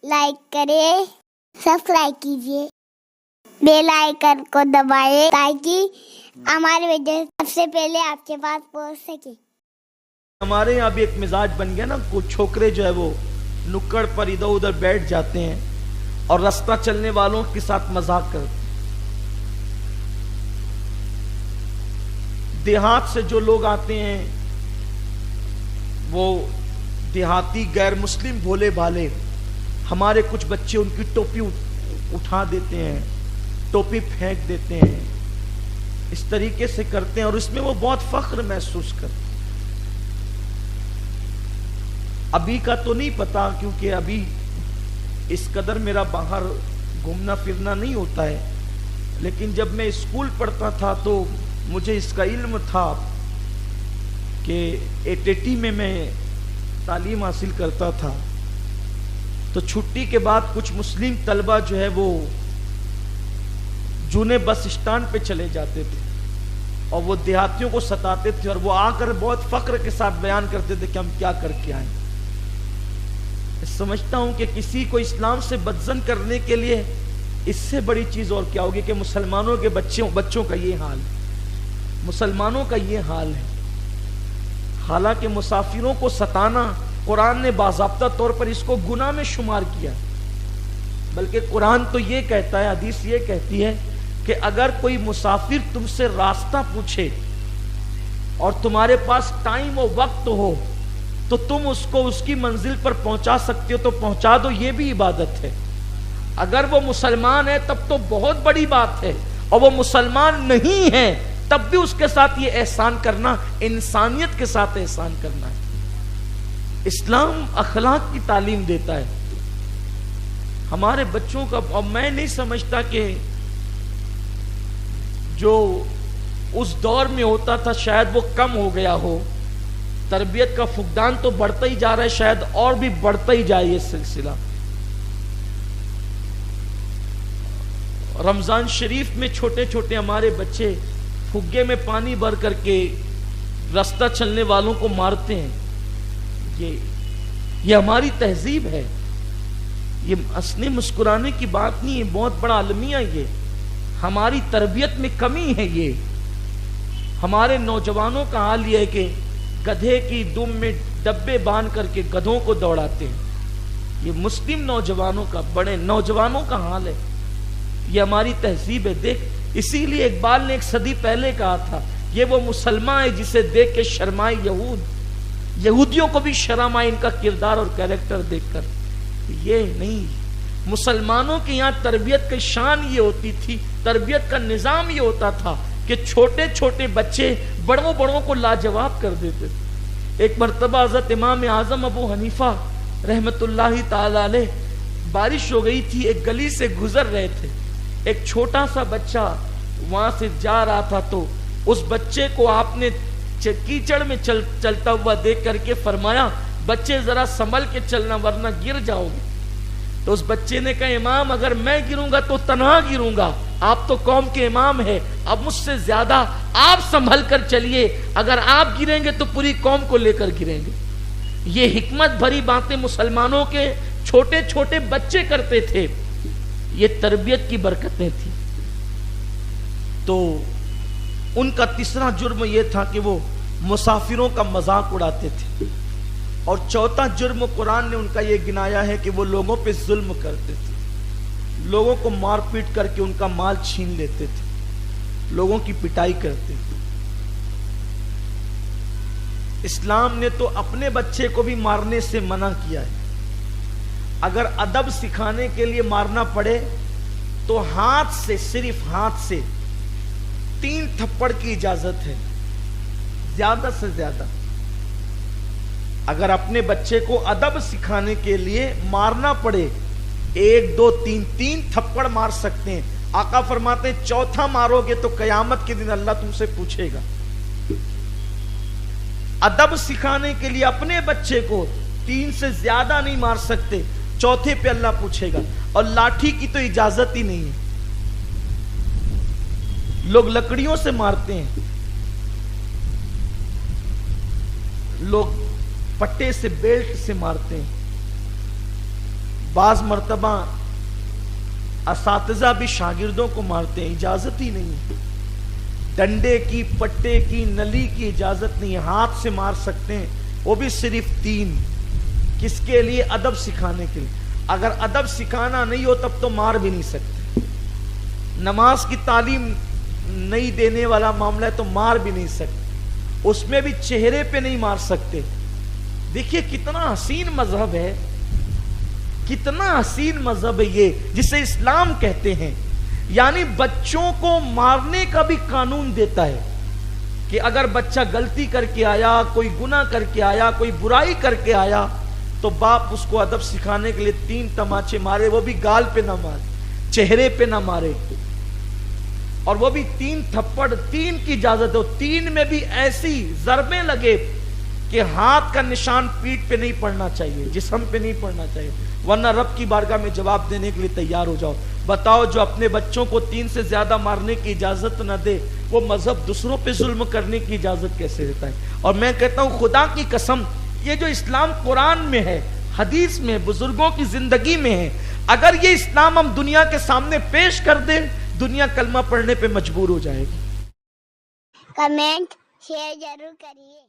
Like کریں، subscribe کیجیے، bell icon کو دبائیں تاکہ ہماری ویڈیو سب سے پہلے آپ کے پاس پہنچ سکے۔ ہمارے یہاں بھی ایک مزاج بن گیا نا، کچھ چھوکرے جو ہے وہ نکڑ پر ادھر ادھر بیٹھ جاتے ہیں اور رستہ چلنے والوں کے ساتھ مذاق کرتے ہیں۔ دیہات سے جو لوگ آتے ہیں وہ دیہاتی غیر مسلم بھولے بھالے، ہمارے کچھ بچے ان کی ٹوپی اٹھا دیتے ہیں، ٹوپی پھینک دیتے ہیں، اس طریقے سے کرتے ہیں اور اس میں وہ بہت فخر محسوس کرتے ہیں۔ ابھی کا تو نہیں پتا کیونکہ ابھی اس قدر میرا باہر گھومنا پھرنا نہیں ہوتا ہے، لیکن جب میں اسکول پڑھتا تھا تو مجھے اس کا علم تھا کہ 880 میں تعلیم حاصل کرتا تھا، تو چھٹی کے بعد کچھ مسلم طلبہ جو ہے وہ جونے بس اسٹینڈ پہ چلے جاتے تھے اور وہ دیہاتیوں کو ستاتے تھے اور وہ آ کر بہت فخر کے ساتھ بیان کرتے تھے کہ ہم کیا کر کے آئے۔ سمجھتا ہوں کہ کسی کو اسلام سے بدظن کرنے کے لیے اس سے بڑی چیز اور کیا ہوگی کہ مسلمانوں کے بچوں کا یہ حال ہے، مسلمانوں کا یہ حال ہے۔ حالانکہ مسافروں کو ستانا قرآن نے باضابطہ طور پر اس کو گناہ میں شمار کیا، بلکہ قرآن تو یہ کہتا ہے، حدیث یہ کہتی ہے کہ اگر کوئی مسافر تم سے راستہ پوچھے اور تمہارے پاس ٹائم و وقت ہو تو تم اس کو اس کی منزل پر پہنچا سکتے ہو تو پہنچا دو، یہ بھی عبادت ہے۔ اگر وہ مسلمان ہے تب تو بہت بڑی بات ہے، اور وہ مسلمان نہیں ہے تب بھی اس کے ساتھ یہ احسان کرنا انسانیت کے ساتھ احسان کرنا ہے۔ اسلام اخلاق کی تعلیم دیتا ہے ہمارے بچوں کا، اور میں نہیں سمجھتا کہ جو اس دور میں ہوتا تھا شاید وہ کم ہو گیا ہو۔ تربیت کا فقدان تو بڑھتا ہی جا رہا ہے، شاید اور بھی بڑھتا ہی جائے یہ سلسلہ۔ رمضان شریف میں چھوٹے چھوٹے ہمارے بچے پھگے میں پانی بھر کر کے رستہ چلنے والوں کو مارتے ہیں۔ یہ ہماری تہذیب ہے، یہ ہنسنے مسکرانے کی بات نہیں ہے، بہت بڑا المیہ یہ ہماری تربیت میں کمی ہے۔ یہ ہمارے نوجوانوں کا حال یہ ہے کہ گدھے کی دم میں ڈبے باندھ کر کے گدھوں کو دوڑاتے ہیں۔ یہ مسلم نوجوانوں کا، بڑے نوجوانوں کا حال ہے، یہ ہماری تہذیب ہے۔ دیکھ، اسی لیے اقبال نے ایک صدی پہلے کہا تھا، یہ وہ مسلمان ہے جسے دیکھ کے شرمائے یہود، یہودیوں کو بھی شرم آئی ان کا کردار اور کیریکٹر دیکھ کر۔ یہ نہیں، مسلمانوں کے یہاں تربیت کی شان یہ ہوتی تھی، تربیت کا نظام یہ ہوتا تھا کہ چھوٹے چھوٹے بچے بڑوں کو لاجواب کر دیتے تھے۔ ایک مرتبہ حضرت امام اعظم ابو حنیفہ رحمت اللہ تعالی علیہ، بارش ہو گئی تھی، ایک گلی سے گزر رہے تھے، ایک چھوٹا سا بچہ وہاں سے جا رہا تھا، تو اس بچے کو آپ نے کیچڑ میں چلتا ہوا دیکھ کر کے فرمایا، بچے ذرا سنبھل کے چلنا ورنہ گر جاؤ گے۔ تو اس بچے نے کہا، امام اگر میں گروں گا تو تنہا گروں گا، آپ تو قوم کے امام ہیں، اب مجھ سے زیادہ آپ سنبھل کر چلیے، اگر آپ گریں گے تو پوری قوم کو لے کر گریں گے۔ یہ حکمت بھری باتیں مسلمانوں کے چھوٹے چھوٹے بچے کرتے تھے، یہ تربیت کی برکتیں تھیں۔ تو ان کا تیسرا جرم یہ تھا کہ وہ مسافروں کا مذاق اڑاتے تھے، اور چوتھا جرم قرآن نے ان کا یہ گنایا ہے کہ وہ لوگوں پہ ظلم کرتے تھے، لوگوں کو مار پیٹ کر کے ان کا مال چھین لیتے تھے، لوگوں کی پٹائی کرتے تھے۔ اسلام نے تو اپنے بچے کو بھی مارنے سے منع کیا ہے، اگر ادب سکھانے کے لیے مارنا پڑے تو ہاتھ سے، صرف ہاتھ سے 3 تھپڑ کی اجازت ہے، زیادہ سے زیادہ۔ اگر اپنے بچے کو ادب سکھانے کے لیے مارنا پڑے 1 2 3 تھپڑ مار سکتے ہیں۔ آقا فرماتے ہیں چوتھا مارو گے تو قیامت کے دن اللہ تم سے پوچھے گا۔ ادب سکھانے کے لیے اپنے بچے کو 3 سے زیادہ نہیں مار سکتے، چوتھے پہ اللہ پوچھے گا۔ اور لاٹھی کی تو اجازت ہی نہیں ہے، لوگ لکڑیوں سے مارتے ہیں، لوگ پٹے سے، بیلٹ سے مارتے ہیں، بعض مرتبہ اساتذہ بھی شاگردوں کو مارتے ہیں، اجازت ہی نہیں ہے، ڈنڈے کی، پٹے کی، نلی کی اجازت نہیں ہے، ہاتھ سے مار سکتے ہیں، وہ بھی صرف 3۔ کس کے لیے؟ ادب سکھانے کے لیے۔ اگر ادب سکھانا نہیں ہو تب تو مار بھی نہیں سکتے۔ نماز کی تعلیم نہیں دینے والا معاملہ ہے تو مار بھی نہیں سکتے، اس میں بھی چہرے پہ نہیں مار سکتے۔ دیکھیے کتنا حسین مذہب ہے، کتنا حسین مذہب ہے یہ جسے اسلام کہتے ہیں۔ یعنی بچوں کو مارنے کا بھی قانون دیتا ہے کہ اگر بچہ غلطی کر کے آیا، کوئی گناہ کر کے آیا، کوئی برائی کر کے آیا تو باپ اس کو ادب سکھانے کے لیے 3 تماچے مارے، وہ بھی گال پہ نہ مارے، چہرے پہ نہ مارے، اور وہ بھی 3 تھپڑ، 3 کی اجازت ہو، 3 میں بھی ایسی ضربیں لگے کہ ہاتھ کا نشان پیٹھ پہ نہیں پڑنا چاہیے، جسم پہ نہیں پڑنا چاہیے، ورنہ رب کی بارگاہ میں جواب دینے کے لیے تیار ہو جاؤ۔ بتاؤ جو اپنے بچوں کو 3 سے زیادہ مارنے کی اجازت نہ دے، وہ مذہب دوسروں پہ ظلم کرنے کی اجازت کیسے دیتا ہے؟ اور میں کہتا ہوں خدا کی قسم، یہ جو اسلام قرآن میں ہے، حدیث میں، بزرگوں کی زندگی میں ہے، اگر یہ اسلام ہم دنیا کے سامنے پیش کر دیں، دنیا کلمہ پڑھنے پہ مجبور ہو جائے گی۔ کمنٹ شیئر ضرور کریے۔